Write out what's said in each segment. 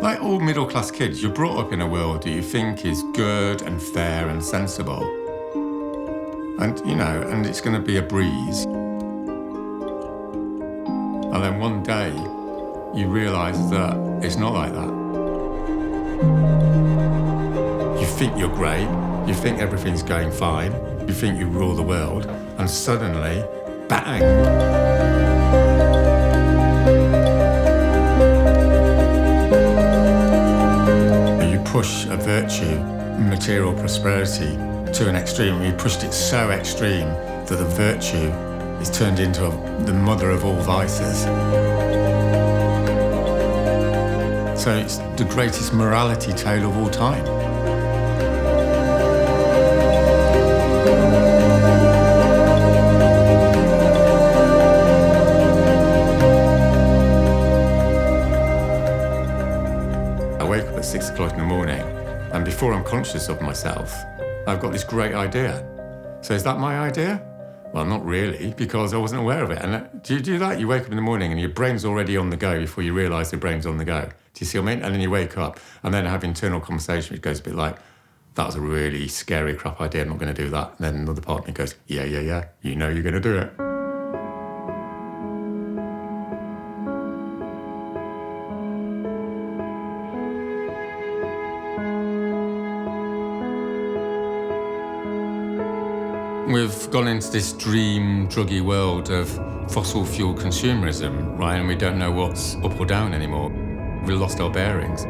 Like all middle-class kids, you're brought up in a world that you think is good and fair and sensible. And, and it's going to be a breeze. And then one day, you realise that it's not like that. You think you're great, you think everything's going fine, you think you rule the world, and suddenly, bang! You push a virtue, material prosperity, to an extreme. You pushed it so extreme that the virtue is turned into the mother of all vices. So it's the greatest morality tale of all time. I wake up at 6 o'clock in the morning, and before I'm conscious of myself, I've got this great idea. So is that my idea? Well, not really, because I wasn't aware of it. And do you do that? You wake up in the morning and your brain's already on the go before you realise your brain's on the go. Do you see what I mean? And then you wake up and then have internal conversation, which goes a bit like, that was a really scary crap idea, I'm not going to do that. And then another part of me goes, yeah, you know you're going to do it. We've gone into this dream, druggy world of fossil fuel consumerism, right? And we don't know what's up or down anymore. We've lost our bearings.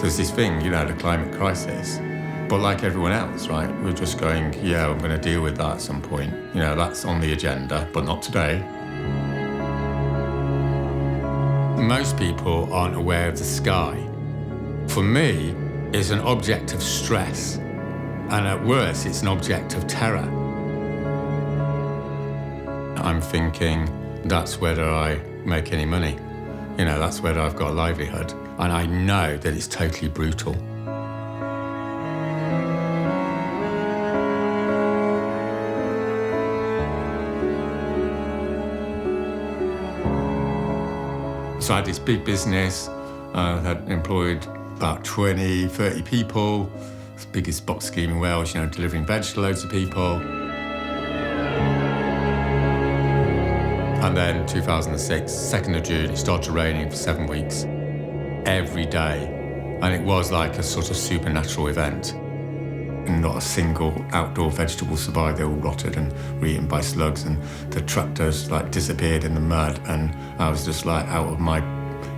There's this thing, the climate crisis. But like everyone else, right, we're just going, yeah, I'm going to deal with that at some point. That's on the agenda, but not today. Most people aren't aware of the sky. For me, it's an object of stress. And at worst, it's an object of terror. I'm thinking, that's whether I make any money. That's whether I've got a livelihood. And I know that it's totally brutal. So I had this big business, had employed about 20, 30 people, the biggest box scheme in Wales, delivering veg to loads of people. And then 2006, 2nd of June, it started raining for 7 weeks, every day. And it was like a sort of supernatural event. And not a single outdoor vegetable survived. They all rotted and were eaten by slugs, and the tractors disappeared in the mud, and I was just out of my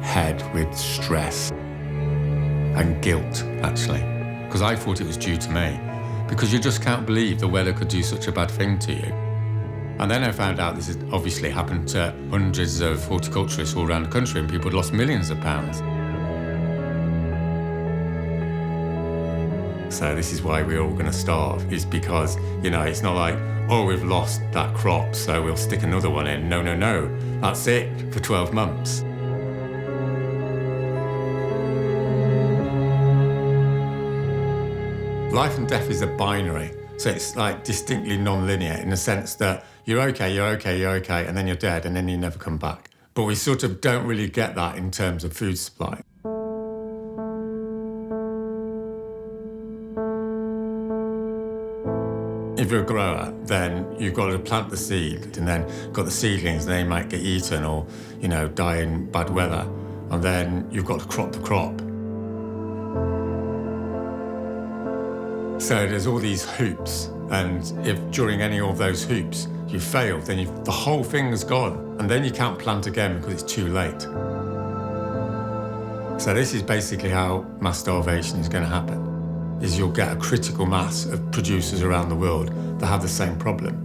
head with stress and guilt, actually, because I thought it was due to me, because you just can't believe the weather could do such a bad thing to you. And then I found out this had obviously happened to hundreds of horticulturists all around the country, and people had lost millions of pounds. So this is why we're all going to starve, is because, it's not like, oh, we've lost that crop, so we'll stick another one in. No. That's it for 12 months. Life and death is a binary. So it's distinctly non-linear in the sense that you're okay, and then you're dead, and then you never come back. But we sort of don't really get that in terms of food supply. If you're a grower, then you've got to plant the seed, and then got the seedlings, and they might get eaten or, die in bad weather. And then you've got to crop the crop. So there's all these hoops, and if during any of those hoops you fail, then the whole thing is gone, and then you can't plant again because it's too late. So this is basically how mass starvation is going to happen. Is you'll get a critical mass of producers around the world that have the same problem.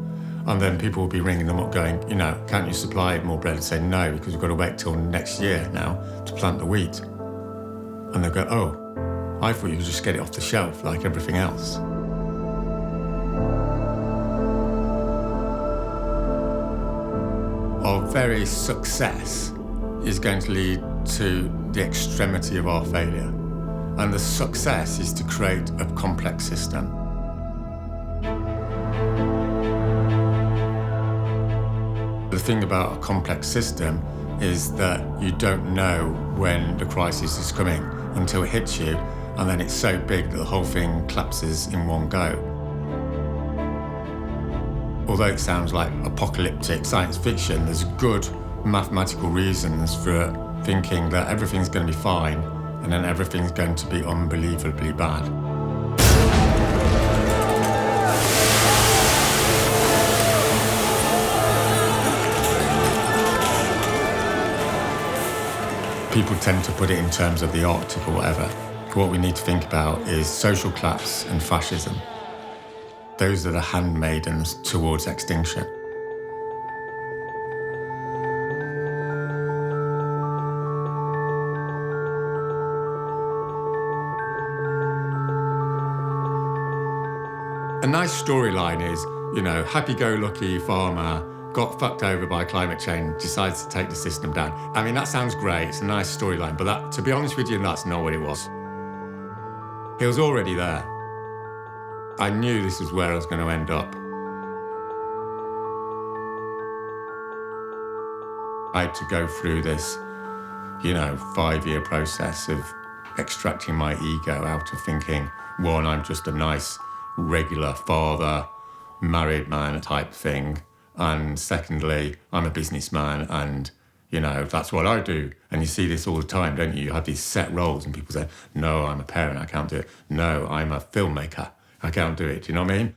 And then people will be ringing them up going, can't you supply more bread? And say, no, because we've got to wait till next year now to plant the wheat. And they'll go, oh, I thought you could just get it off the shelf like everything else. Our very success is going to lead to the extremity of our failure. And the success is to create a complex system. The thing about a complex system is that you don't know when the crisis is coming until it hits you, and then it's so big that the whole thing collapses in one go. Although it sounds like apocalyptic science fiction, there's good mathematical reasons for thinking that everything's going to be fine and then everything's going to be unbelievably bad. People tend to put it in terms of the Arctic or whatever. What we need to think about is social collapse and fascism. Those are the handmaidens towards extinction. A nice storyline is, happy-go-lucky farmer got fucked over by climate change, decides to take the system down. I mean, that sounds great, it's a nice storyline, but that, to be honest with you, that's not what it was. It was already there. I knew this is where I was going to end up. I had to go through this, 5-year process of extracting my ego out of thinking, one, I'm just a nice, regular father, married man type thing. And secondly, I'm a businessman and, that's what I do. And you see this all the time, don't you? You have these set roles and people say, no, I'm a parent, I can't do it. No, I'm a filmmaker, I can't do it. Do you know what I mean?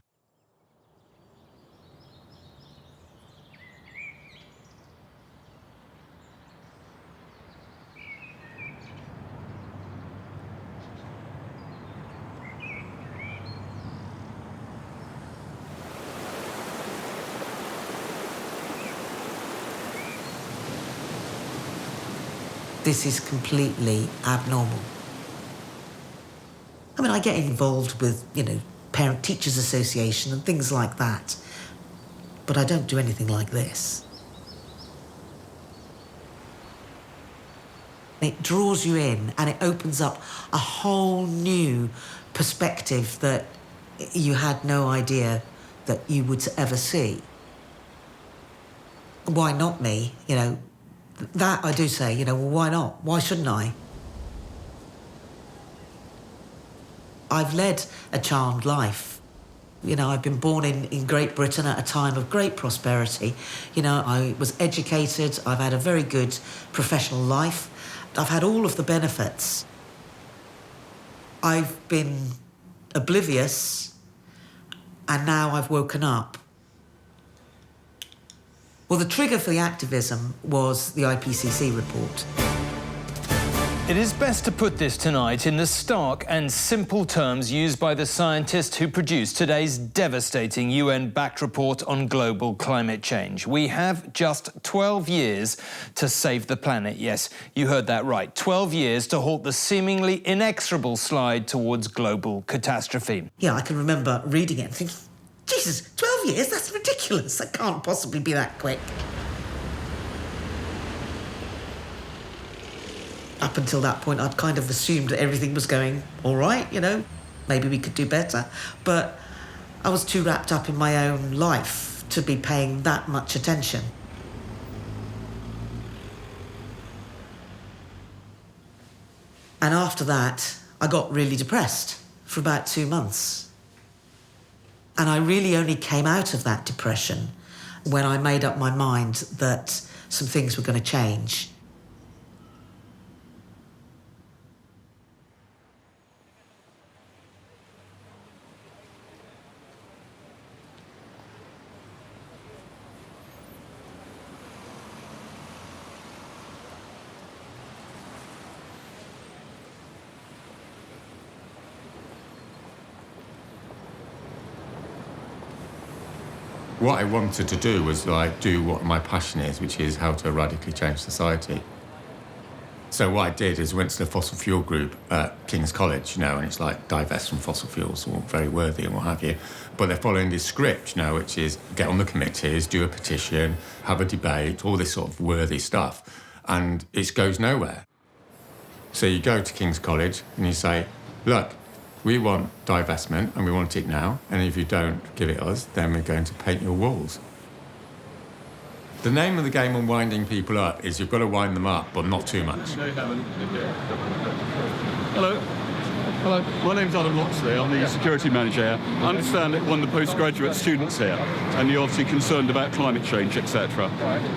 This is completely abnormal. I mean, I get involved with, Parent-Teachers Association and things like that, but I don't do anything like this. It draws you in and it opens up a whole new perspective that you had no idea that you would ever see. Why not me, That I do say, well, why not? Why shouldn't I? I've led a charmed life. I've been born in Great Britain at a time of great prosperity. I was educated, I've had a very good professional life. I've had all of the benefits. I've been oblivious, and now I've woken up. Well, the trigger for the activism was the IPCC report. It is best to put this tonight in the stark and simple terms used by the scientist who produced today's devastating UN-backed report on global climate change. We have just 12 years to save the planet. Yes, you heard that right. 12 years to halt the seemingly inexorable slide towards global catastrophe. Yeah, I can remember reading it and thinking, Jesus, 12 years? That's ridiculous. That can't possibly be that quick. Up until that point, I'd kind of assumed that everything was going all right, Maybe we could do better. But I was too wrapped up in my own life to be paying that much attention. And after that, I got really depressed for about 2 months. And I really only came out of that depression when I made up my mind that some things were going to change. What I wanted to do was do what my passion is, which is how to radically change society. So what I did is went to the fossil fuel group at King's College, and it's like divest from fossil fuels, all very worthy and what have you. But they're following this script, which is get on the committees, do a petition, have a debate, all this sort of worthy stuff. And it goes nowhere. So you go to King's College and you say, look, we want divestment and we want it now, and if you don't give it us, then we're going to paint your walls. The name of the game on winding people up is you've got to wind them up, but not too much. No, you haven't. Hello. Hello. My name's Adam Loxley. I'm the security manager here. I understand that one of the postgraduate students here, and you're obviously concerned about climate change, etc.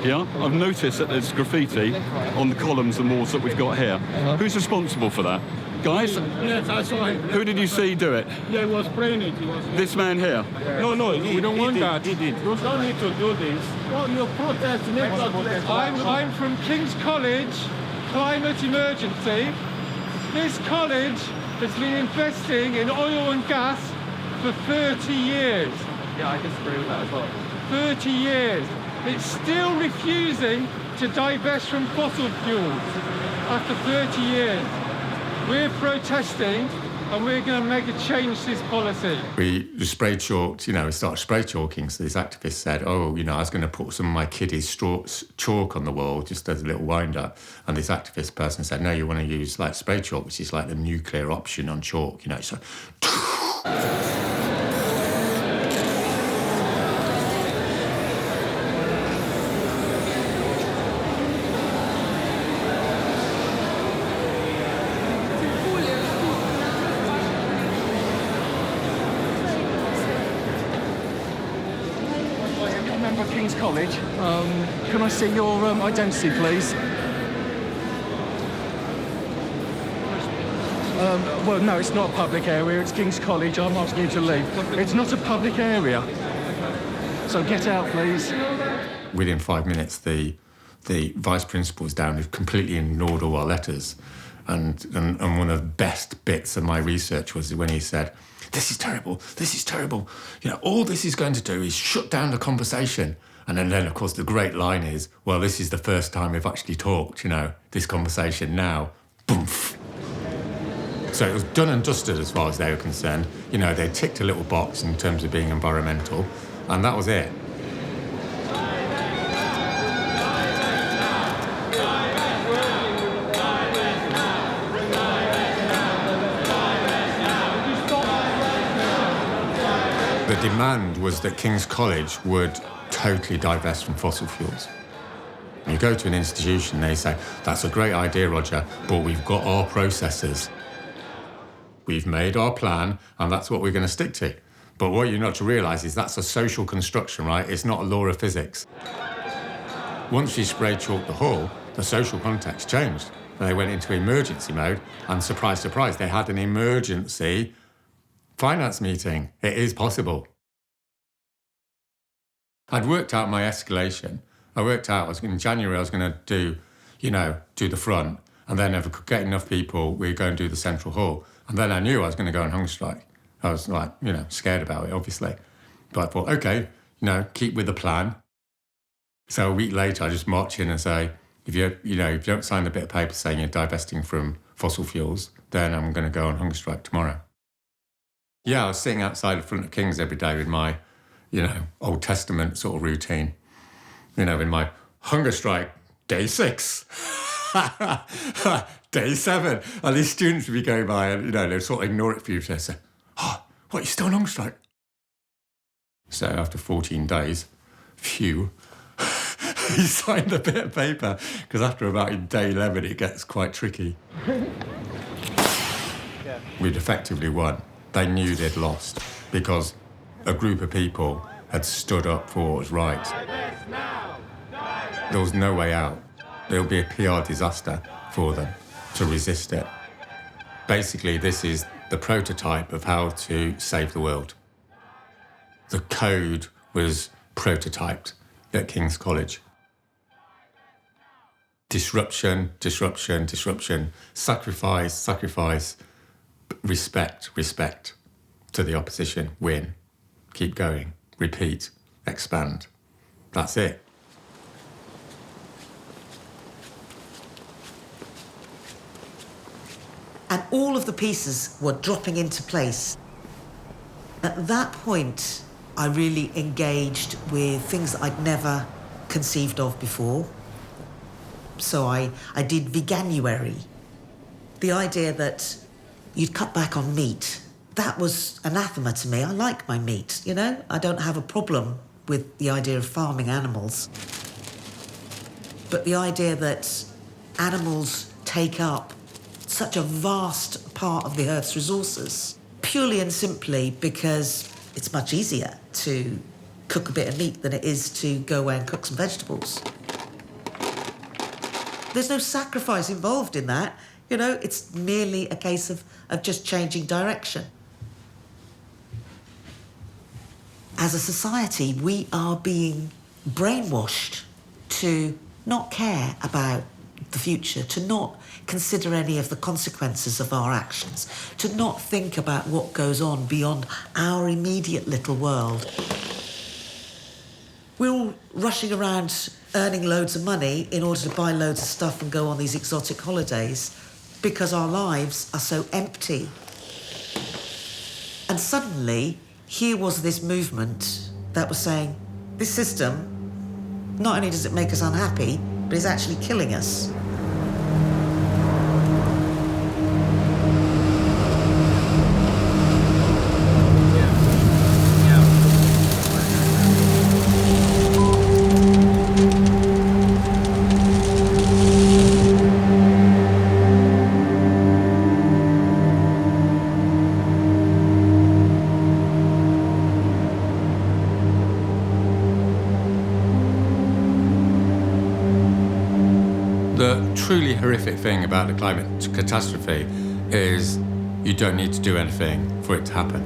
Yeah? I've noticed that there's graffiti on the columns and walls that we've got here. Who's responsible for that? Guys? Yes, I saw him. Who did you see do it? Yeah, he was spraying it. He was... This man here? No, we don't want that. He did. You don't need to do this. Well, you're protesting. I'm from King's College, Climate Emergency. This college has been investing in oil and gas for 30 years. Yeah, I disagree with that as well. 30 years. It's still refusing to divest from fossil fuels after 30 years. We're protesting and we're going to make a change to this policy. We spray chalked, we started spray chalking. So these activists said, I was going to put some of my kiddies' chalk on the wall just as a little wind-up. And this activist person said, no, you want to use like spray chalk, which is like the nuclear option on chalk, so... King's College. Can I see your identity, please? Well, no, it's not a public area. It's King's College. I'm asking you to leave. It's not a public area. So get out, please. Within 5 minutes, the vice principal was down, who completely ignored all our letters. And one of the best bits of my research was when he said, this is terrible, this is terrible. All this is going to do is shut down the conversation. And then, of course, the great line is, well, this is the first time we've actually talked, this conversation now, boom. So it was done and dusted as far as they were concerned. They ticked a little box in terms of being environmental, and that was it. The demand was that King's College would totally divest from fossil fuels. You go to an institution, they say, that's a great idea, Roger, but we've got our processes. We've made our plan, and that's what we're going to stick to. But what you're not to realise is that's a social construction, right? It's not a law of physics. Once you spray chalked the hall, the social context changed. And they went into emergency mode, and surprise, surprise, they had an emergency finance meeting. It is possible. I'd worked out my escalation. In January, I was going to do the front, and then if I could get enough people, we'd go and do the central hall. And then I knew I was going to go on hunger strike. I was scared about it, obviously. But I thought, okay, keep with the plan. So a week later, I just march in and say, if you don't sign a bit of paper saying you're divesting from fossil fuels, then I'm going to go on hunger strike tomorrow. Yeah, I was sitting outside the front of King's every day with my, Old Testament sort of routine. In my hunger strike, day 6, day 7. And these students would be going by and, they'd sort of ignore it for you. They say, what, you're still on hunger strike? So after 14 days, phew, he signed a bit of paper, because after about day 11, it gets quite tricky. We'd effectively won. They knew they'd lost because a group of people had stood up for what was right. There was no way out. There'll be a PR disaster for them to resist it. Basically, this is the prototype of how to save the world. The code was prototyped at King's College. Disruption, disruption, disruption. Sacrifice, sacrifice. Respect, respect to the opposition. Win. Keep going. Repeat. Expand. That's it. And all of the pieces were dropping into place. At that point, I really engaged with things that I'd never conceived of before. So I did Veganuary. The idea that you'd cut back on meat, that was anathema to me. I like my meat, you know? I don't have a problem with the idea of farming animals. But the idea that animals take up such a vast part of the Earth's resources, purely and simply because it's much easier to cook a bit of meat than it is to go away and cook some vegetables. There's no sacrifice involved in that. You know, it's merely a case of just changing direction. As a society, we are being brainwashed to not care about the future, to not consider any of the consequences of our actions, to not think about what goes on beyond our immediate little world. We're all rushing around earning loads of money in order to buy loads of stuff and go on these exotic holidays because our lives are so empty. And suddenly, here was this movement that was saying, this system, not only does it make us unhappy, but it's actually killing us. The truly horrific thing about the climate catastrophe is you don't need to do anything for it to happen.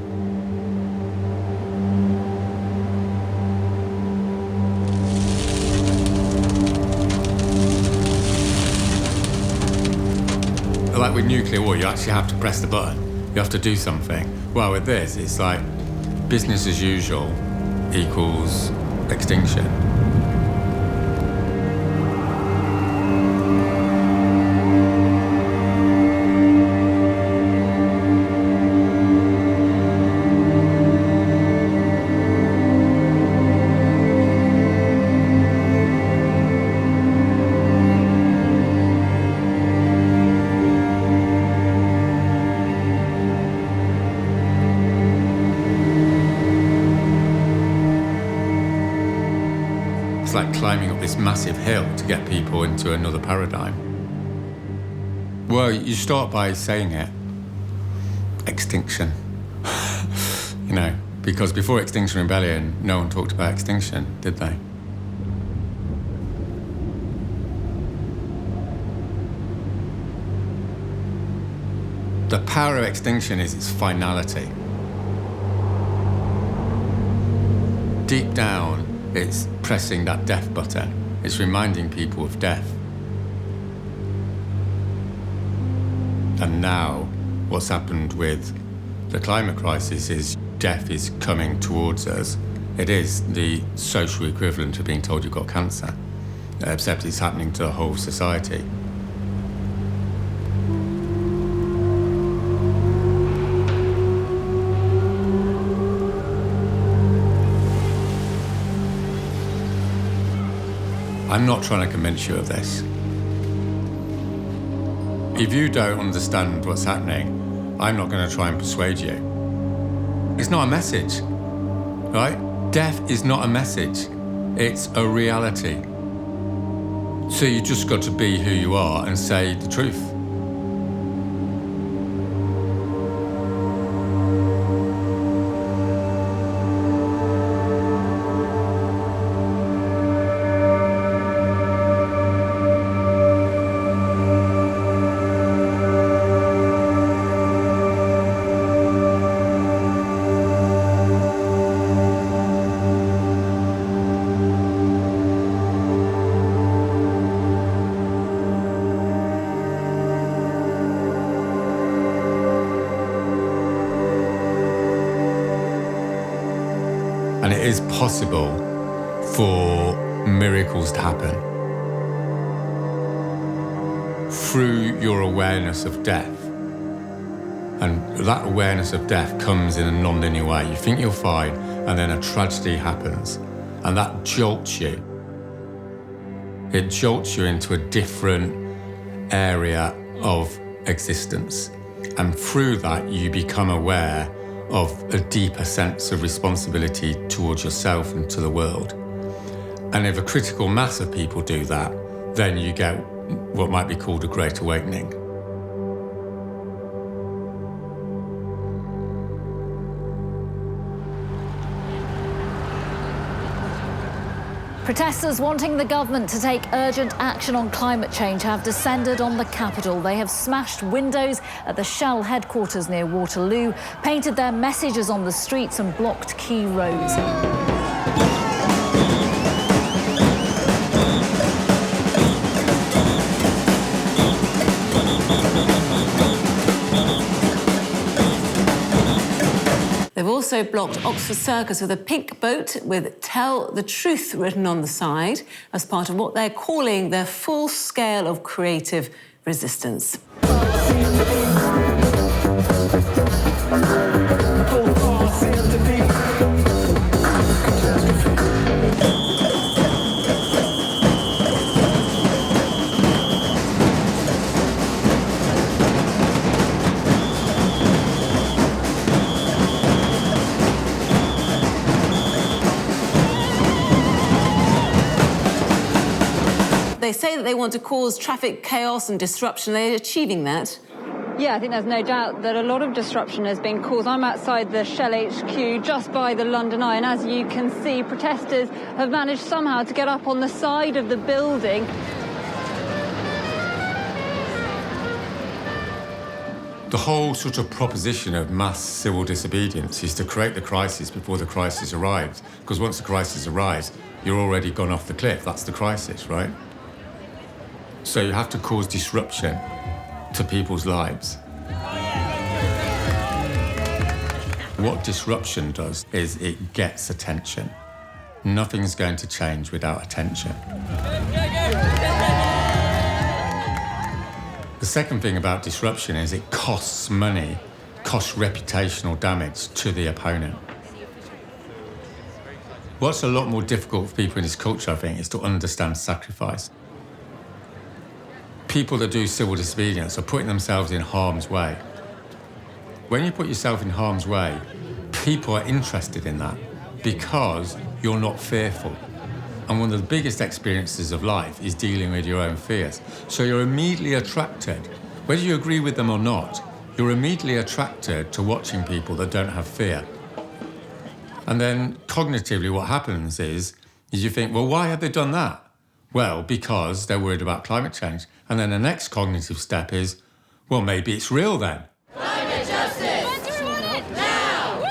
Like with nuclear war, you actually have to press the button. You have to do something. Well, with this, it's like business as usual equals extinction. It's like climbing up this massive hill to get people into another paradigm. Well, you start by saying it. Extinction. You know, because before Extinction Rebellion, no one talked about extinction, did they? The power of extinction is its finality. Deep down, it's pressing that death button. It's reminding people of death. And now, what's happened with the climate crisis is death is coming towards us. It is the social equivalent of being told you've got cancer, except it's happening to the whole society. I'm not trying to convince you of this. If you don't understand what's happening, I'm not going to try and persuade you. It's not a message, right? Death is not a message. It's a reality. So you just got to be who you are and say the truth. And it is possible for miracles to happen through your awareness of death. And that awareness of death comes in a non-linear way. You think you're fine, and then a tragedy happens, and that jolts you. It jolts you into a different area of existence. And through that, you become aware of a deeper sense of responsibility towards yourself and to the world. And if a critical mass of people do that, then you get what might be called a great awakening. Protesters wanting the government to take urgent action on climate change have descended on the capital. They have smashed windows at the Shell headquarters near Waterloo, painted their messages on the streets and blocked key roads. They've also blocked Oxford Circus with a pink boat with "Tell the Truth" written on the side as part of what they're calling their full scale of creative resistance. They say that they want to cause traffic chaos and disruption. They're achieving that. Yeah, I think there's no doubt that a lot of disruption has been caused. I'm outside the Shell HQ just by the London Eye, and as you can see, protesters have managed somehow to get up on the side of the building. The whole sort of proposition of mass civil disobedience is to create the crisis before the crisis arrives. Because once the crisis arrives, you're already gone off the cliff. That's the crisis, right? So you have to cause disruption to people's lives. What disruption does is it gets attention. Nothing's going to change without attention. The second thing about disruption is it costs money, costs reputational damage to the opponent. What's a lot more difficult for people in this culture, I think, is to understand sacrifice. People that do civil disobedience are putting themselves in harm's way. When you put yourself in harm's way, people are interested in that because you're not fearful. And one of the biggest experiences of life is dealing with your own fears. So you're immediately attracted, whether you agree with them or not, you're immediately attracted to watching people that don't have fear. And then cognitively what happens is you think, well, why have they done that? Well, because they're worried about climate change. And then the next cognitive step is, well, maybe it's real then. Climate justice! Now!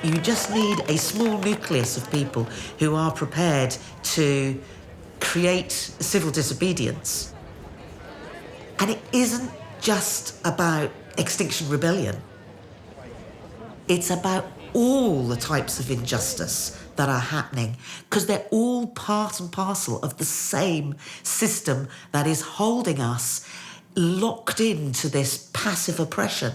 You just need a small nucleus of people who are prepared to create civil disobedience. And it isn't just about Extinction Rebellion. It's about all the types of injustice that are happening, because they're all part and parcel of the same system that is holding us locked into this passive oppression.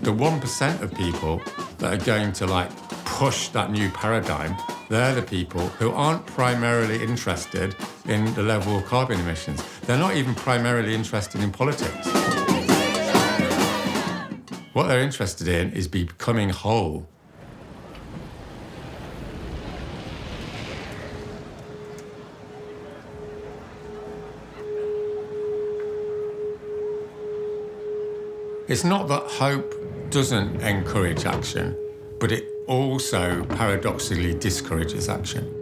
The 1% of people that are going to push that new paradigm, they're the people who aren't primarily interested in the level of carbon emissions. They're not even primarily interested in politics. What they're interested in is becoming whole. It's not that hope doesn't encourage action, but it also paradoxically discourages action.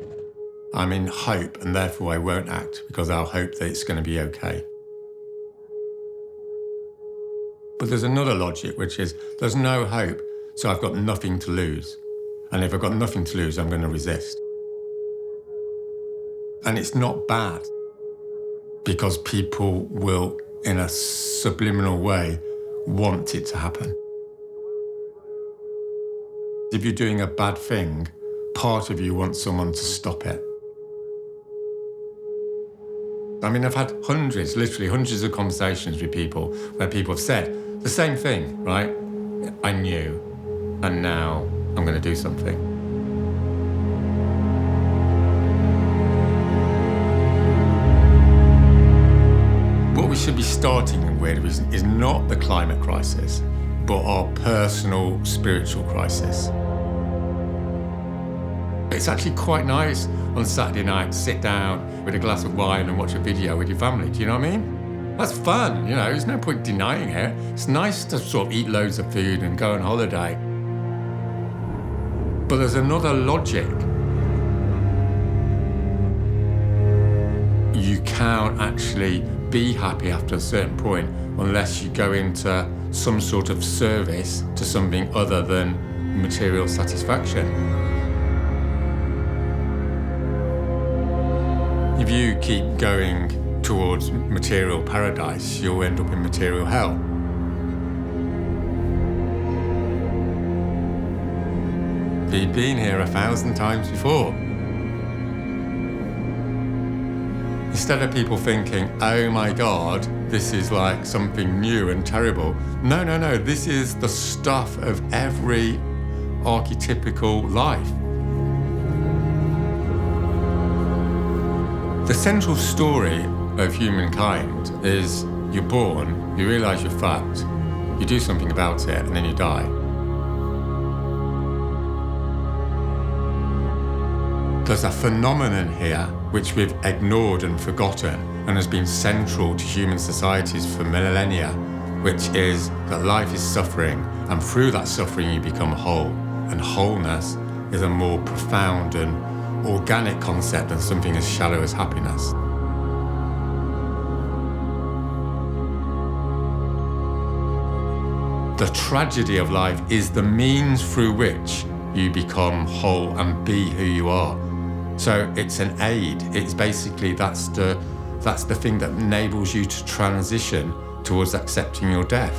I'm in hope, and therefore I won't act because I'll hope that it's going to be okay. But there's another logic, which is there's no hope, so I've got nothing to lose. And if I've got nothing to lose, I'm going to resist. And it's not bad, because people will, in a subliminal way, want it to happen. If you're doing a bad thing, part of you wants someone to stop it. I mean, I've had hundreds, literally hundreds of conversations with people where people have said the same thing, right? I knew, and now I'm going to do something. What we should be starting with is not the climate crisis, but our personal spiritual crisis. It's actually quite nice on Saturday night to sit down with a glass of wine and watch a video with your family. Do you know what I mean? That's fun, you know, there's no point denying it. It's nice to sort of eat loads of food and go on holiday. But there's another logic. You can't actually be happy after a certain point unless you go into some sort of service to something other than material satisfaction. If you keep going towards material paradise, you'll end up in material hell. We've been here 1,000 times before. Instead of people thinking, oh my God, this is like something new and terrible. No, no, no, this is the stuff of every archetypical life. The central story of humankind is you're born, you realise you're fucked, you do something about it, and then you die. There's a phenomenon here which we've ignored and forgotten and has been central to human societies for millennia, which is that life is suffering, and through that suffering you become whole. And wholeness is a more profound and organic concept than something as shallow as happiness. The tragedy of life is the means through which you become whole and be who you are. So it's an aid. It's basically, that's the thing that enables you to transition towards accepting your death.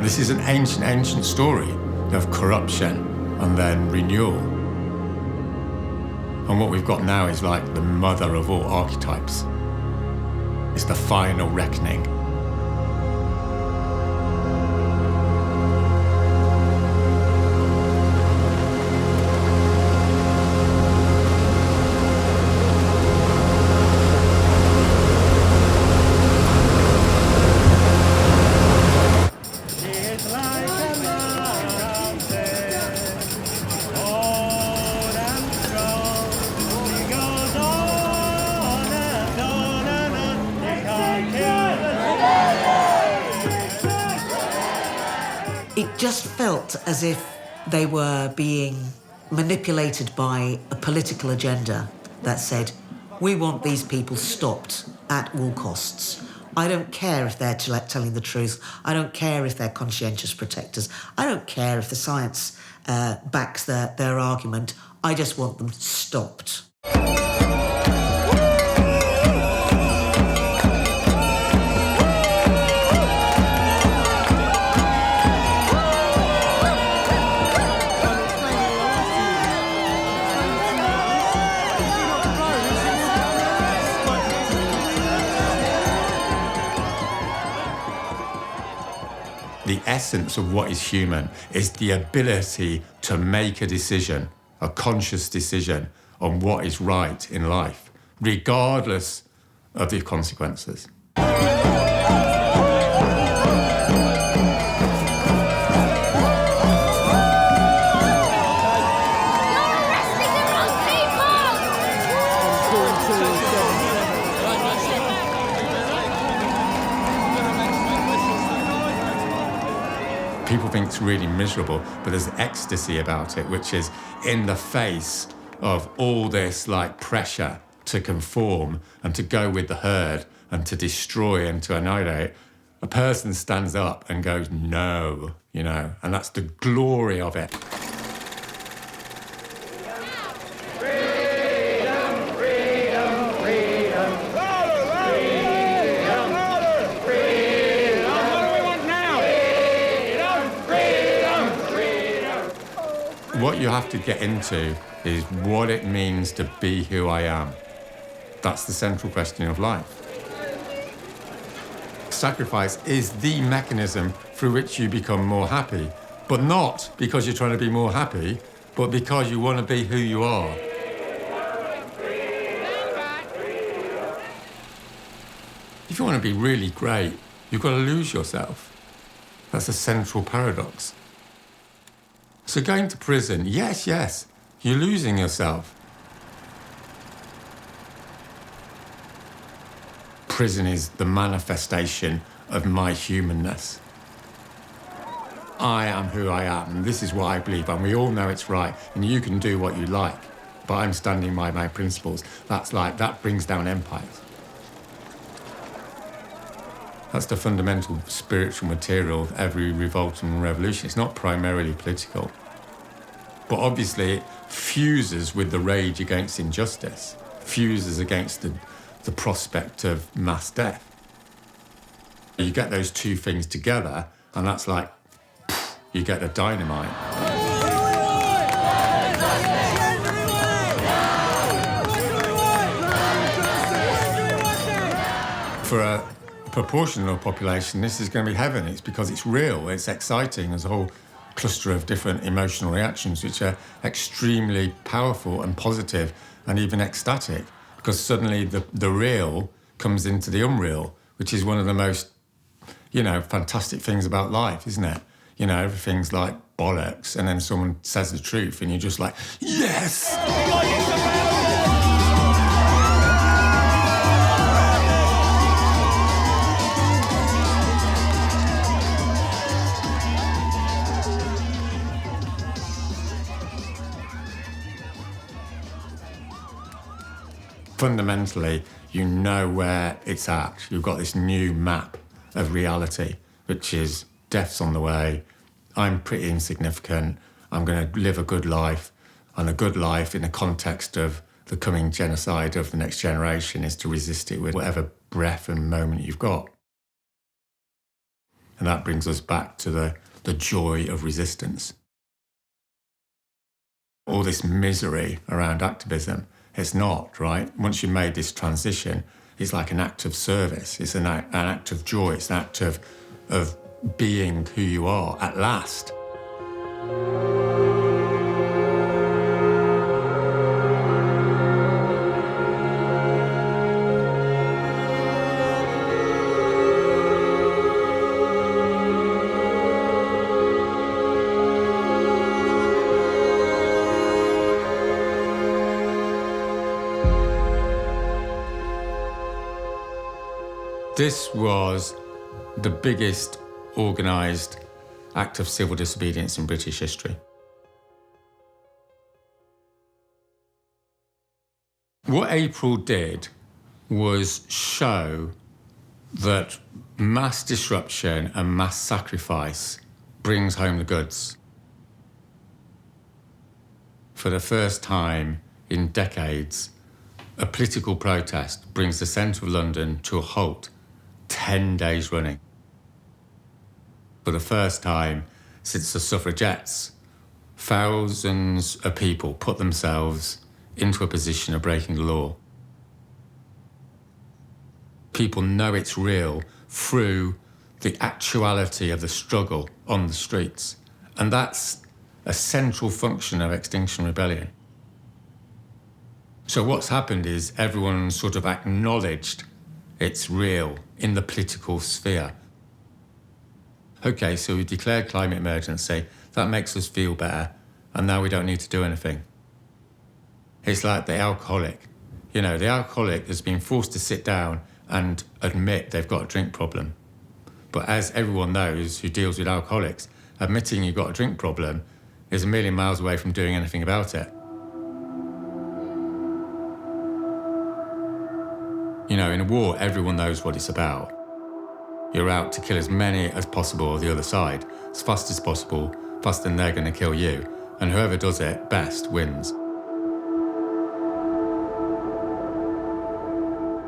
This is an ancient story of corruption and then renewal. And what we've got now is like the mother of all archetypes. It's the final reckoning. It just felt as if they were being manipulated by a political agenda that said, we want these people stopped at all costs. I don't care if they're telling the truth. I don't care if they're conscientious protectors. I don't care if the science backs their argument. I just want them stopped. The essence of what is human is the ability to make a decision, a conscious decision on what is right in life, regardless of the consequences. People think it's really miserable, but there's ecstasy about it, which is in the face of all this like pressure to conform and to go with the herd and to destroy and to annihilate. A person stands up and goes, no, and that's the glory of it. have to get into is what it means to be who I am. That's the central question of life. Sacrifice is the mechanism through which you become more happy, but not because you're trying to be more happy, but because you want to be who you are. If you want to be really great, you've got to lose yourself. That's a central paradox. So going to prison, yes, you're losing yourself. Prison is the manifestation of my humanness. I am who I am, and this is what I believe, and we all know it's right, and you can do what you like, but I'm standing by my principles. That brings down empires. That's the fundamental spiritual material of every revolt and revolution. It's not primarily political. But obviously it fuses with the rage against injustice, fuses against the prospect of mass death. You get those two things together, and that's like, you get the dynamite. For a proportion of the population, this is going to be heaven. It's because it's real, it's exciting. There's a whole cluster of different emotional reactions which are extremely powerful and positive and even ecstatic, because suddenly the real comes into the unreal, which is one of the most, fantastic things about life, isn't it? Everything's like bollocks, and then someone says the truth and you're just like, yes! Fundamentally, you know where it's at. You've got this new map of reality, which is death's on the way, I'm pretty insignificant, I'm going to live a good life, and a good life in the context of the coming genocide of the next generation is to resist it with whatever breath and moment you've got. And that brings us back to the joy of resistance. All this misery around activism, it's not, right? Once you've made this transition, it's like an act of service. It's an act of joy. It's an act of being who you are at last. This was the biggest organised act of civil disobedience in British history. What April did was show that mass disruption and mass sacrifice brings home the goods. For the first time in decades, a political protest brings the centre of London to a halt 10 days running. For the first time since the suffragettes, thousands of people put themselves into a position of breaking the law. People know it's real through the actuality of the struggle on the streets. And that's a central function of Extinction Rebellion. So what's happened is everyone sort of acknowledged it's real in the political sphere. Okay, so we declared climate emergency, that makes us feel better, and now we don't need to do anything. It's like the alcoholic. The alcoholic has been forced to sit down and admit they've got a drink problem. But as everyone knows who deals with alcoholics, admitting you've got a drink problem is a million miles away from doing anything about it. In a war, everyone knows what it's about. You're out to kill as many as possible of the other side, as fast as possible, faster than they're going to kill you, and whoever does it best wins.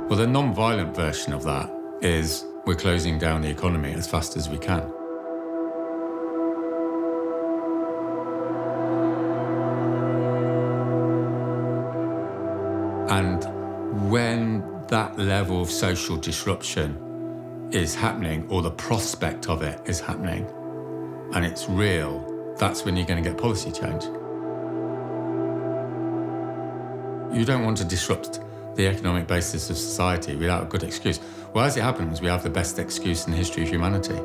Well, the non-violent version of that is we're closing down the economy as fast as we can. And when that level of social disruption is happening, or the prospect of it is happening, and it's real, that's when you're going to get policy change. You don't want to disrupt the economic basis of society without a good excuse. Well, as it happens, we have the best excuse in the history of humanity.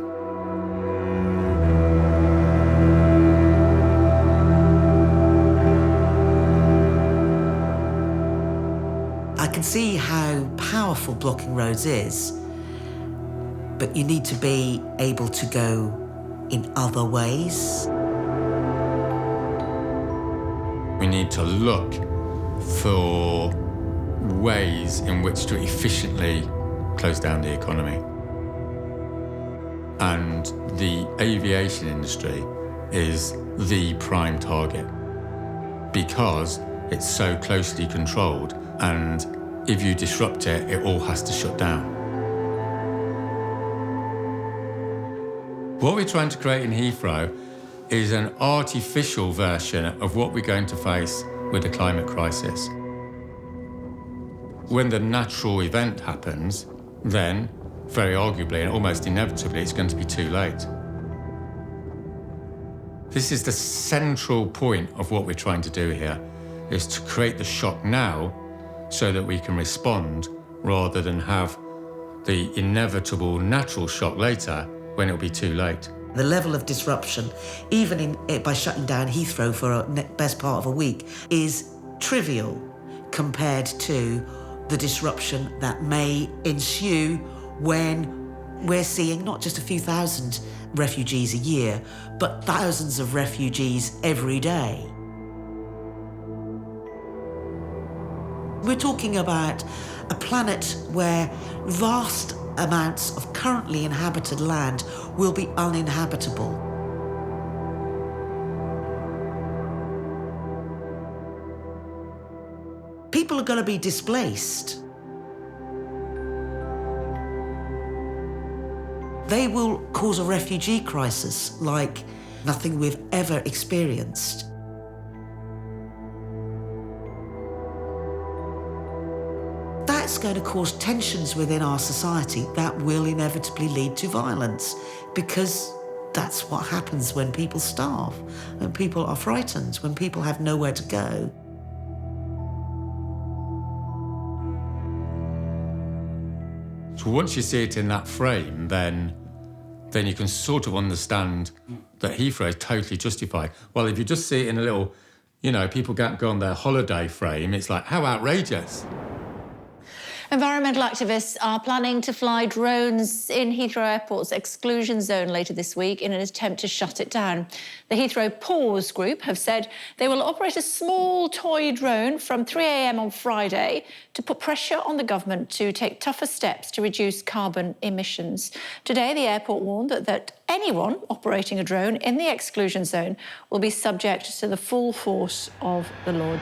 I can see how powerful blocking roads is, but you need to be able to go in other ways. We need to look for ways in which to efficiently close down the economy. And the aviation industry is the prime target because it's so closely controlled, and if you disrupt it, it all has to shut down. What we're trying to create in Heathrow is an artificial version of what we're going to face with the climate crisis. When the natural event happens, then, very arguably and almost inevitably, it's going to be too late. This is the central point of what we're trying to do here, is to create the shock now so that we can respond rather than have the inevitable natural shock later when it'll be too late. The level of disruption, even by shutting down Heathrow for the best part of a week, is trivial compared to the disruption that may ensue when we're seeing not just a few thousand refugees a year, but thousands of refugees every day. We're talking about a planet where vast amounts of currently inhabited land will be uninhabitable. People are going to be displaced. They will cause a refugee crisis like nothing we've ever experienced. That's going to cause tensions within our society that will inevitably lead to violence, because that's what happens when people starve, when people are frightened, when people have nowhere to go. So once you see it in that frame, then you can sort of understand that Heathrow is totally justified. Well, if you just see it in a little, people go on their holiday frame, it's like, how outrageous. Environmental activists are planning to fly drones in Heathrow Airport's exclusion zone later this week in an attempt to shut it down. The Heathrow Pause group have said they will operate a small toy drone from 3 a.m. on Friday to put pressure on the government to take tougher steps to reduce carbon emissions. Today, the airport warned that anyone operating a drone in the exclusion zone will be subject to the full force of the law.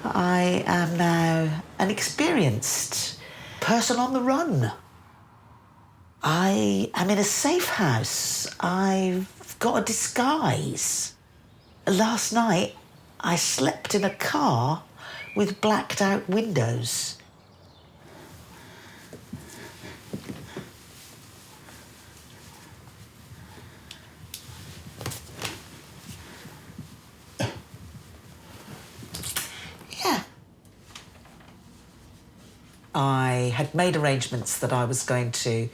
I am now an experienced person on the run. I am in a safe house. I've got a disguise. Last night, I slept in a car with blacked out windows. I had made arrangements that I was going to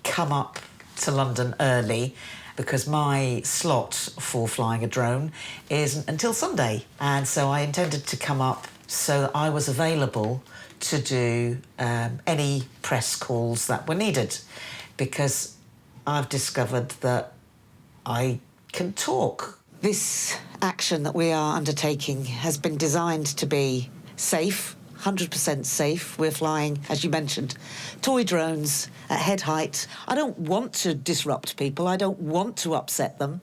come up to London early because my slot for flying a drone isn't until Sunday. And so I intended to come up so that I was available to do any press calls that were needed, because I've discovered that I can talk. This action that we are undertaking has been designed to be safe, 100% safe. We're flying, as you mentioned, toy drones at head height. I don't want to disrupt people. I don't want to upset them,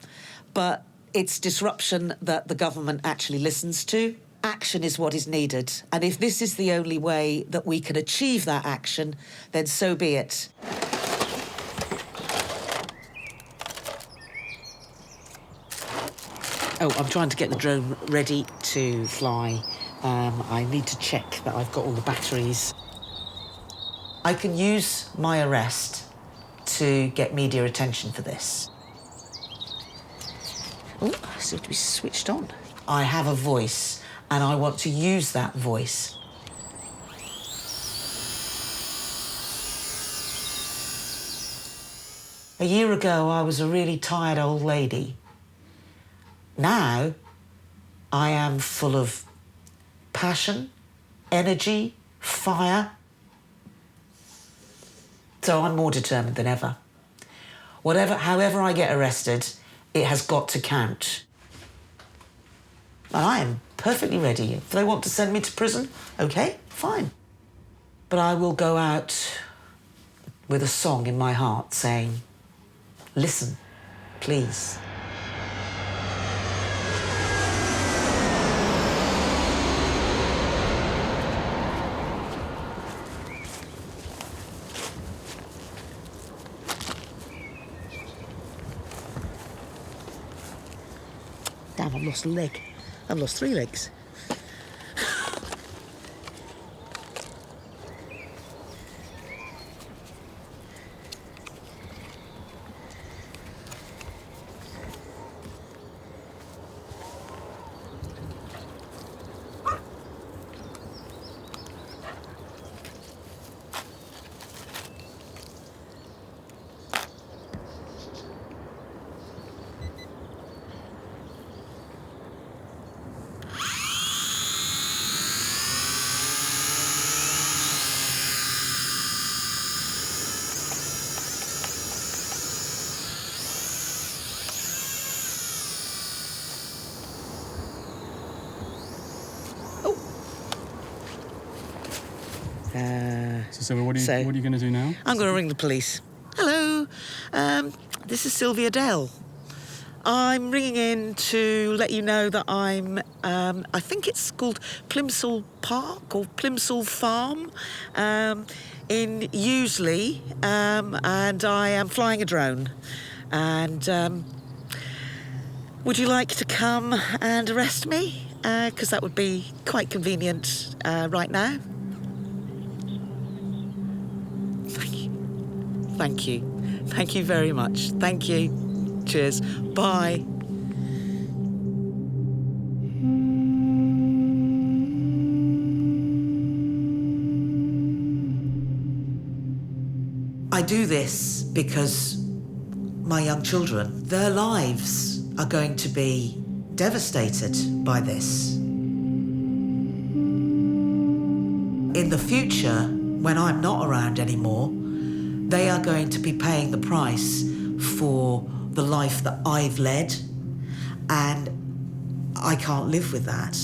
but it's disruption that the government actually listens to, Action is what is needed. And if this is the only way that we can achieve that action, then so be it. Oh, I'm trying to get the drone ready to fly. I need to check that I've got all the batteries. I can use my arrest to get media attention for this. Oh, I still have to be switched on. I have a voice, and I want to use that voice. A year ago, I was a really tired old lady. Now, I am full of passion, energy, fire. So I'm more determined than ever. However I get arrested, it has got to count. And I am perfectly ready. If they want to send me to prison, okay, fine. But I will go out with a song in my heart saying, listen, please. Damn, I've lost a leg. I've lost 3 legs. So what are you going to do now? I'm going to ring the police. Hello, this is Sylvia Dell. I'm ringing in to let you know that I'm, I think it's called Plimsoll Park or Plimsoll Farm in Useley, and I am flying a drone. And would you like to come and arrest me? Because that would be quite convenient right now. Thank you. Thank you very much. Thank you. Cheers. Bye. I do this because my young children, their lives are going to be devastated by this. In the future, when I'm not around anymore, they are going to be paying the price for the life that I've led, and I can't live with that.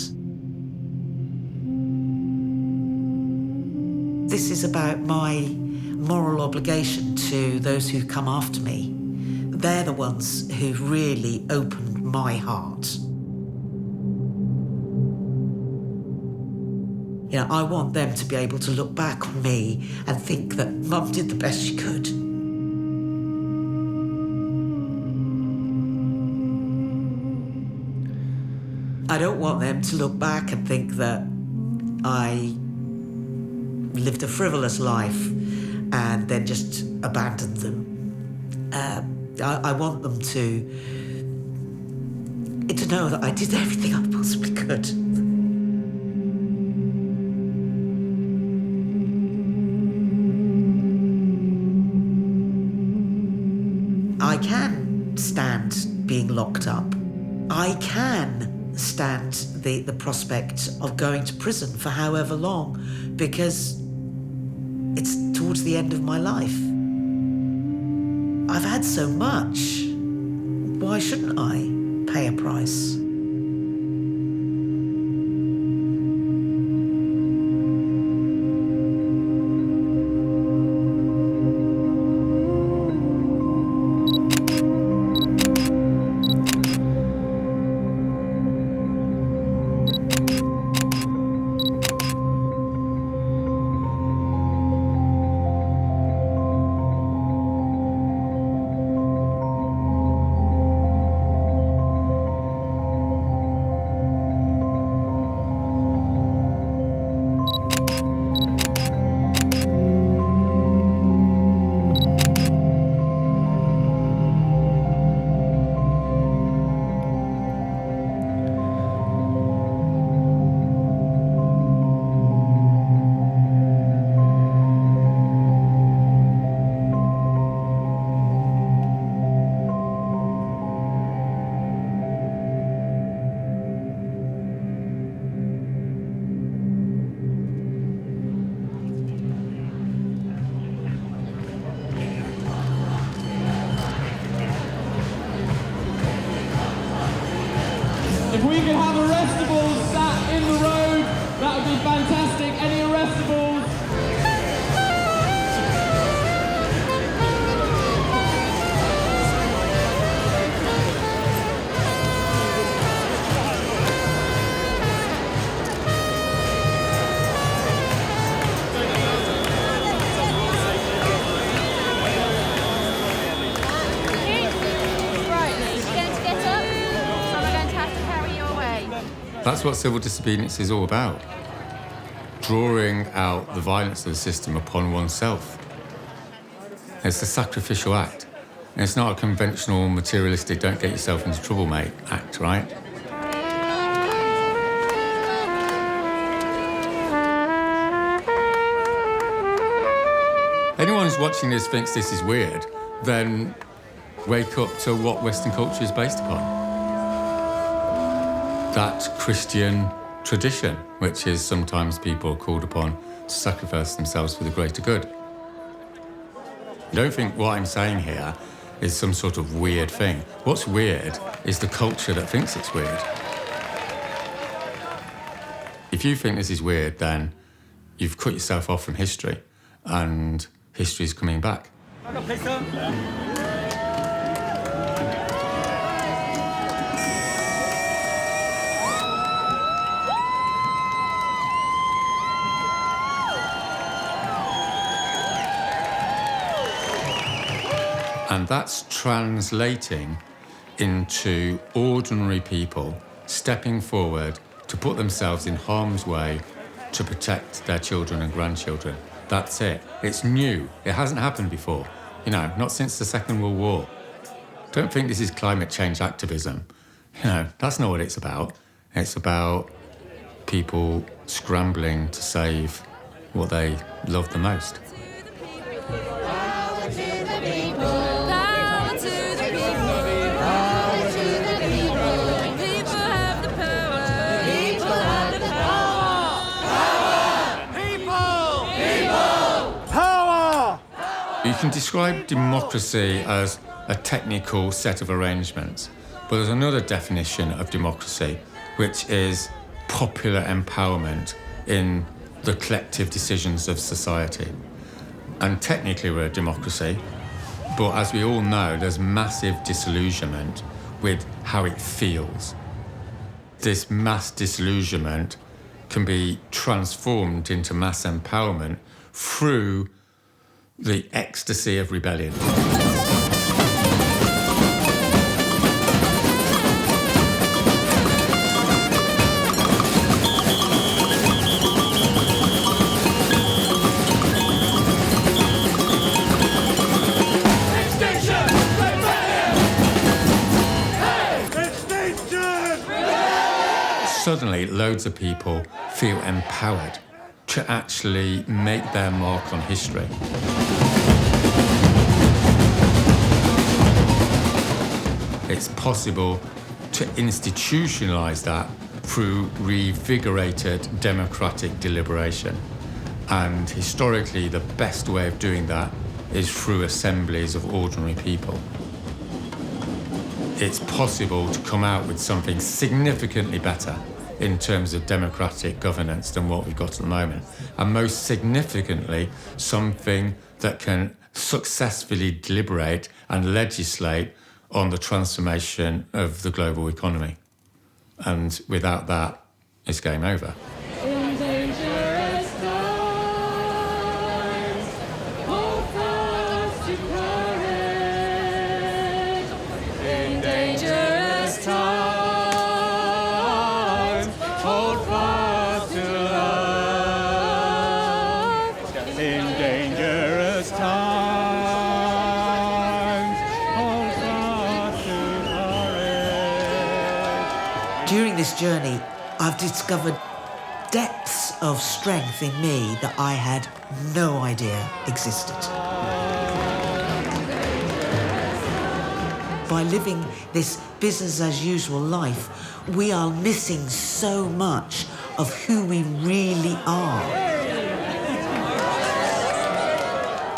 This is about my moral obligation to those who come after me. They're the ones who've really opened my heart. You know, I want them to be able to look back on me and think that Mum did the best she could. I don't want them to look back and think that I lived a frivolous life and then just abandoned them. I want them to know that I did everything I possibly could. I can stand being locked up. I can stand the prospect of going to prison for however long, because it's towards the end of my life. I've had so much. Why shouldn't I pay a price? we can have arrestables sat in the road, that would be fantastic. Any arrestables? That's what civil disobedience is all about. Drawing out the violence of the system upon oneself. It's a sacrificial act. And it's not a conventional, materialistic, don't get yourself into trouble, mate, act, right? Anyone who's watching this thinks this is weird, then wake up to what Western culture is based upon. That Christian tradition, which is sometimes people are called upon to sacrifice themselves for the greater good. You don't think what I'm saying here is some sort of weird thing. What's weird is the culture that thinks it's weird. If you think this is weird, then you've cut yourself off from history, and history is coming back. And that's translating into ordinary people stepping forward to put themselves in harm's way to protect their children and grandchildren. That's it. It's new. It hasn't happened before. You know, not since the Second World War. Don't think this is climate change activism. You know, that's not what it's about. It's about people scrambling to save what they love the most. You can describe democracy as a technical set of arrangements, but there's another definition of democracy, which is popular empowerment in the collective decisions of society. And technically we're a democracy, but as we all know, there's massive disillusionment with how it feels. This mass disillusionment can be transformed into mass empowerment through the ecstasy of rebellion. Extinction Rebellion! Hey! Extinction Rebellion! Suddenly, loads of people feel empowered to actually make their mark on history. It's possible to institutionalize that through revigorated democratic deliberation. And historically, the best way of doing that is through assemblies of ordinary people. It's possible to come out with something significantly better in terms of democratic governance than what we've got at the moment. And most significantly, something that can successfully deliberate and legislate on the transformation of the global economy. And without that, it's game over. In dangerous times, hold fast to courage. In dangerous times, hold fast to love. In dangerous times, hold fast to courage. During this journey, I've discovered depths of strength in me that I had no idea existed. By living this business-as-usual life, we are missing so much of who we really are.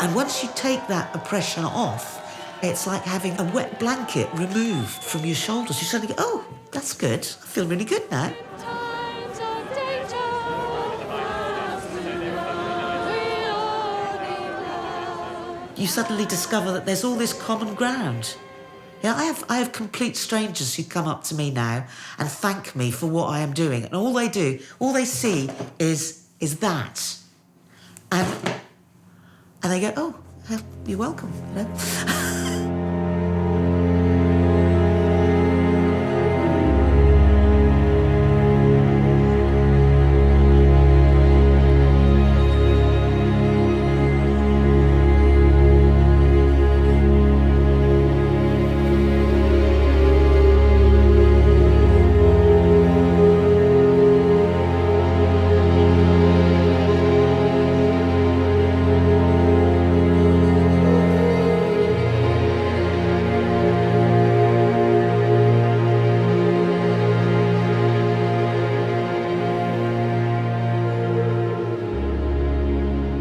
And once you take that oppression off, It's like having a wet blanket removed from your shoulders. You suddenly go, oh, that's good. I feel really good now. You suddenly discover that there's all this common ground. Yeah, I have complete strangers who come up to me now and thank me for what I am doing. And all they see is that. And they go, oh, you're welcome, you know.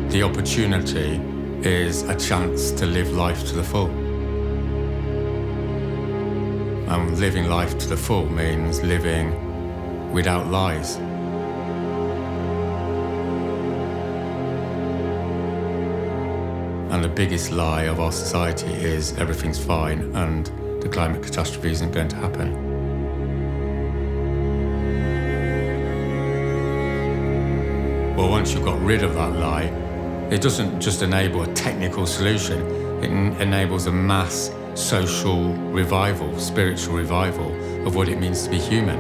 The opportunity is a chance to live life to the full. And living life to the full means living without lies. And the biggest lie of our society is everything's fine and the climate catastrophe isn't going to happen. Well, once you've got rid of that lie, it doesn't just enable a technical solution, it enables a mass social revival, spiritual revival of what it means to be human.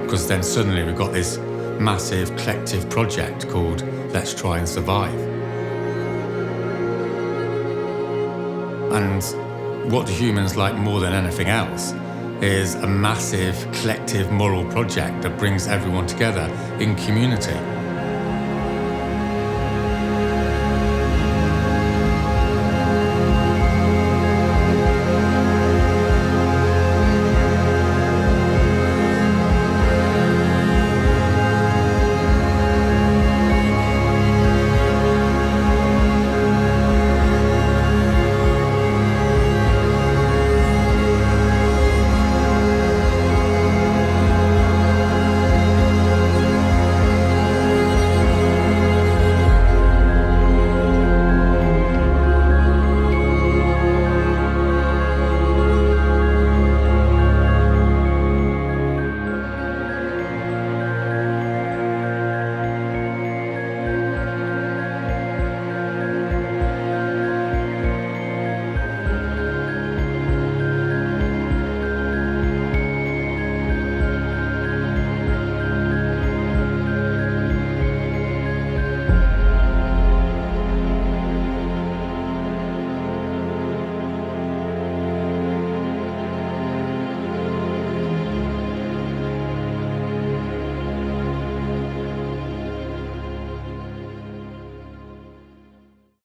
Because then suddenly we've got this massive collective project called Let's Try and Survive. And what do humans like more than anything else is a massive collective moral project that brings everyone together in community.